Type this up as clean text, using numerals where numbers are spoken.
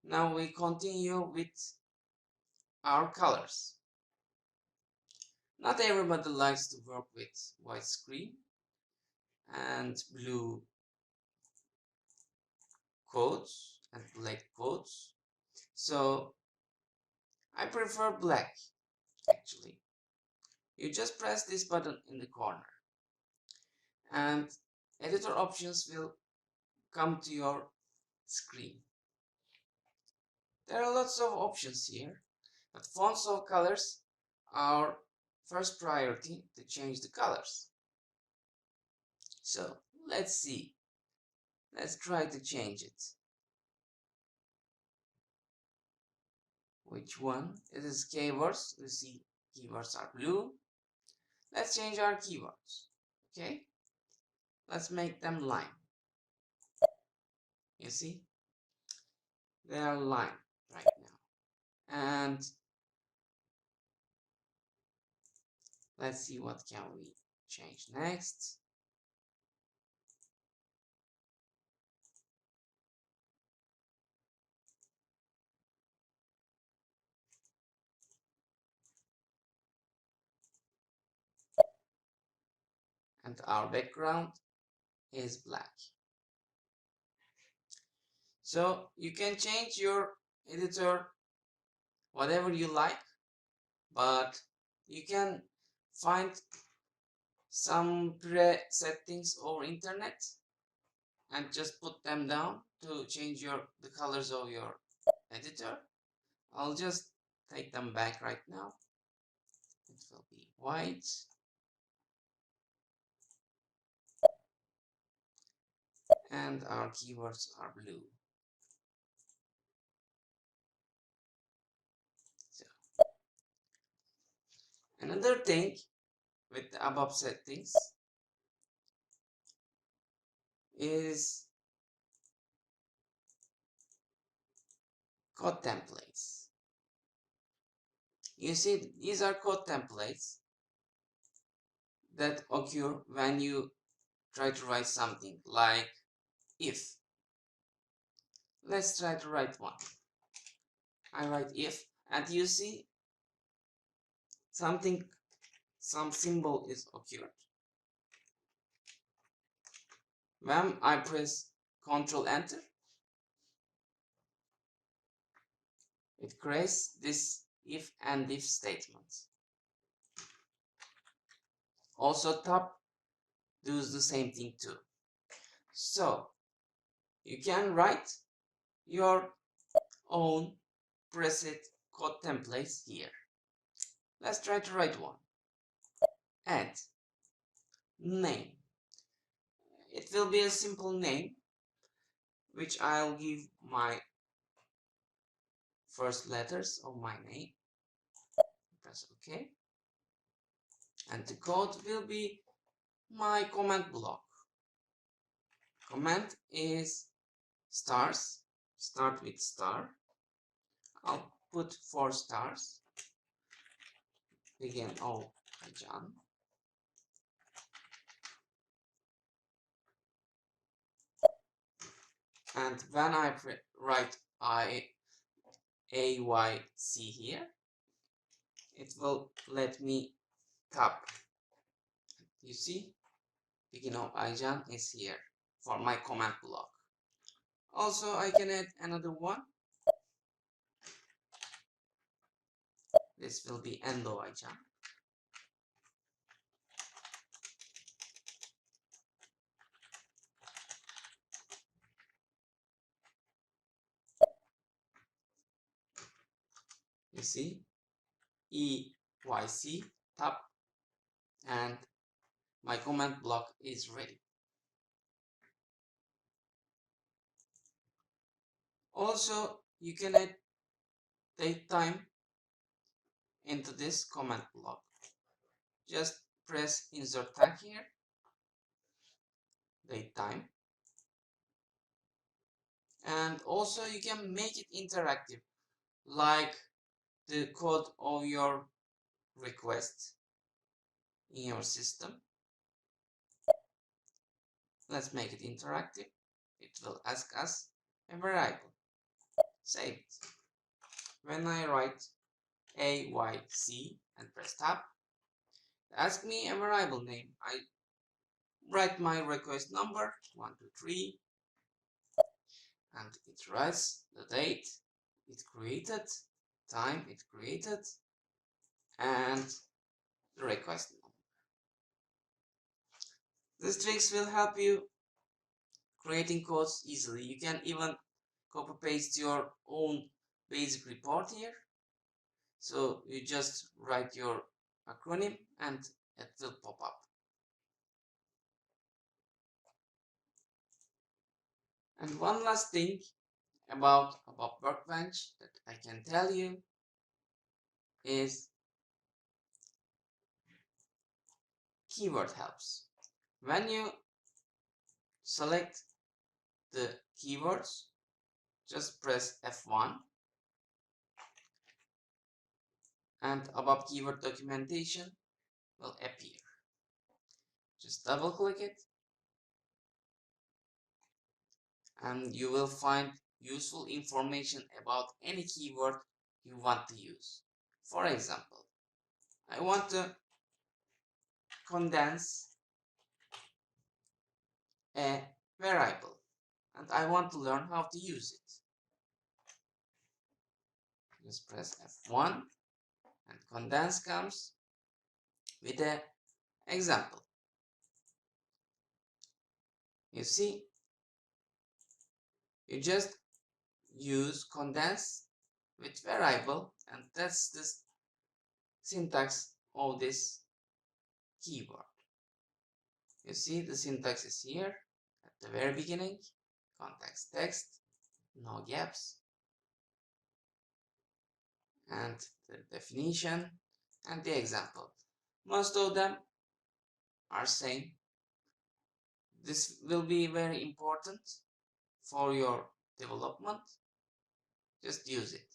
Now we continue with our colors. Not everybody likes to work with white screen and blue codes and black codes. So I prefer black actually. You just press this button in the corner and editor options will come to your screen. There are lots of options here, but fonts of colors are first priority to change the colors. So let's see. Let's try to change it. Which one? It is keywords. You see keywords are blue. Let's change our keywords. Okay? Let's make them line. You see? They are line right now. And let's see what can we change next. And our background is black. So you can change your editor whatever you like, but you can find some pre-settings over internet and just put them down to change the colors of your editor. I'll just take them back right now. It will be white. And our keywords are blue. So another thing with the Abap settings is code templates. You see, these are code templates that occur when you try to write something like if. Let's try to write one. I write if, and you see some symbol is occurred. When I press Ctrl Enter, it creates this if and if statement. Also tab does the same thing too. So you can write your own preset code templates here. Let's try to write one. Add name. It will be a simple name which I'll give my first letters of my name. Press OK. And the code will be my comment block. Comment is stars. Start with star. I'll put 4 stars. Begin all John. And when I write AYC here, it will let me tap. You see, begin of Ayjan is here for my comment block. Also, I can add another one. This will be end of Ayjan. You see, EYC tap, and my comment block is ready. Also, you can add date time into this comment block. Just press insert tag here, date time, and also you can make it interactive like the code of your request in your system. Let's make it interactive. It will ask us a variable. save it. When I write AYC and press tab, ask me a variable name. I write my request number 123 and it writes the date it created, time it created, and the request number. These tricks will help you creating codes easily. You can even copy paste your own basic report here. So you just write your acronym and it will pop up. And one last thing about Abap Workbench that I can tell you is keyword helps. When you select the keywords, just press F1 and Abap keyword documentation will appear. Just double click it and you will find useful information about any keyword you want to use. For example, I want to condense a variable and I want to learn how to use it. Just press F1 and condense comes with an example. You see, you just use condense with variable and that's the syntax of this keyword. You see the syntax is here at the very beginning, context text, no gaps, and the definition and the example. Most of them are same. This will be very important for your development. Just use it.